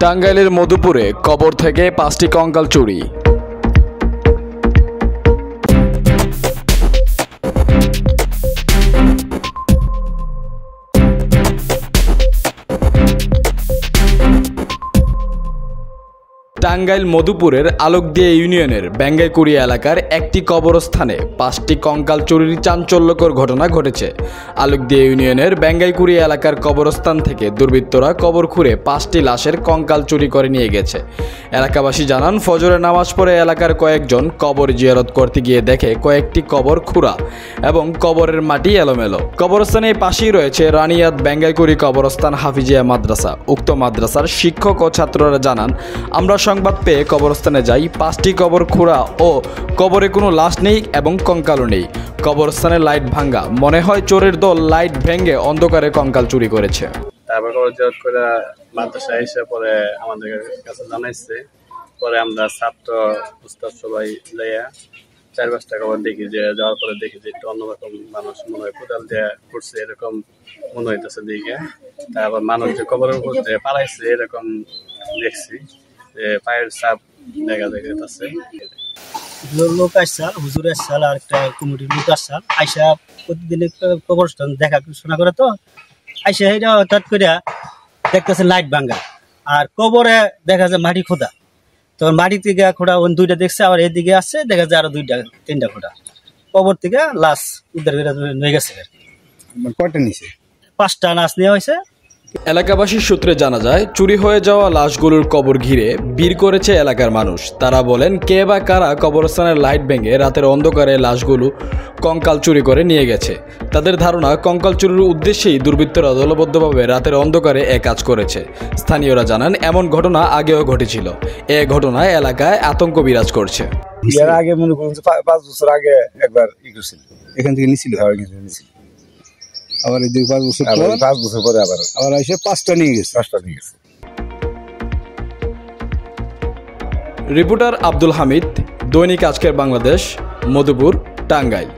টাঙ্গাইলের মধুপুরে কবর থেকে 5টি কঙ্কাল চুরি। টাঙ্গাইল মধুপুরের আলোকদিয়া ইউনিয়নের বেঙ্গাইকুড়িয়া এলাকার একটি কবরস্থানে 5টি কঙ্কাল চুরির চাঞ্চল্যকর ঘটনা ঘটেছে। আলোকদিয়া ইউনিয়নের বেঙ্গাইকুড়িয়া এলাকার কবরস্থান থেকে দুর্বৃত্তরা কবর খুঁড়ে 5টি লাশের কঙ্কাল চুরি করে নিয়ে গেছে। এলাকাবাসী জানান, ফজরের নামাজ পড়ে এলাকার কয়েকজন কবর জিয়ারত করতে গিয়ে দেখে কয়েকটি কবর খুঁড়া এবং কবরের মাটি এলোমেলো। কবরস্থানের পাশেই রয়েছে রানিয়াত বেঙ্গাইকুড়ি কবরস্থান হাফিজিয়া মাদ্রাসা। উক্ত মাদ্রাসার শিক্ষক ও ছাত্ররা জানান, আমরা সংবাদ পেয়ে কবরস্থানে যাই। 5টি কবর খোঁড়া ও কবরে কোনো লাশ নেই এবং কঙ্কালও নেই। কবরস্থানের লাইট ভাঙ্গা, মনে হয় চোরের দল লাইট ভেঙে অন্ধকারে কঙ্কাল চুরি করেছে। তারপর কবর জিয়ারত করে মাদ্রাসায় এসে পরে আমাদের কাছে জানাইছে। পরে আমরা ছাত্র উস্তাদ সবাই যাইয়া 4-5টা কবর দেখি, যে যাওয়ার পরে দেখি যে একটু অন্যরকম মানুষ মনে হয় কোদাল দিয়ে করছে, এরকম মনে হইতেছে দিকে। তারপর মানুষ যে কবরের উপর পালাইছে এরকম দেখছি, পায়ের চাপ দেখা যাচ্ছে। লোক আসছাল, হুজুর আসছাল, আর একটা কমিটির লোক আসছাল। আইসা প্রতিদিন কবরস্থান দেখাশোনা করে, তো আইসা এটা হঠাৎ করে দেখতেছে লাইট ভাঙ্গা, আর কবরে দেখা যায় মাটি খোদা। তখন মাটি থেকে খোঁড়া 2টা দেখছে, আবার এদিকে আসছে দেখা যায় আরো 2-3টা খোঁড়া। কবর থেকে লাশ উদ্ধার করে নিয়ে গেছে। কয়টা নিছে? 5টা লাশ নেওয়া হয়েছে। এলাকাবাসীর সূত্রে জানা যায়, চুরি হয়ে যাওয়া লাশগুলোর কবর ঘিরে ভিড় করেছে এলাকার মানুষ। তারা বলেন, কে বা কারা কবরস্থানের লাইট ভেঙে রাতের অন্ধকারে লাশগুলো কঙ্কাল চুরি করে নিয়ে গেছে। তাদের ধারণা, কঙ্কাল চুরির উদ্দেশ্যেই দুর্বৃত্তরা দলবদ্ধভাবে রাতের অন্ধকারে কাজ করেছে। স্থানীয়রা জানান, এমন ঘটনা আগেও ঘটেছিল। এ ঘটনায় এলাকায় আতঙ্ক বিরাজ করছে। এর আগে মনে করুন 5 বছর আগে একবার করছিল, এখান থেকে নিছিল, আবার 5 বছর পরে আবার এসে 5টা নিয়ে গেছে। রিপোর্টার আব্দুল হামিদ, দৈনিক আজকের বাংলাদেশ, মধুপুর, টাঙ্গাইল।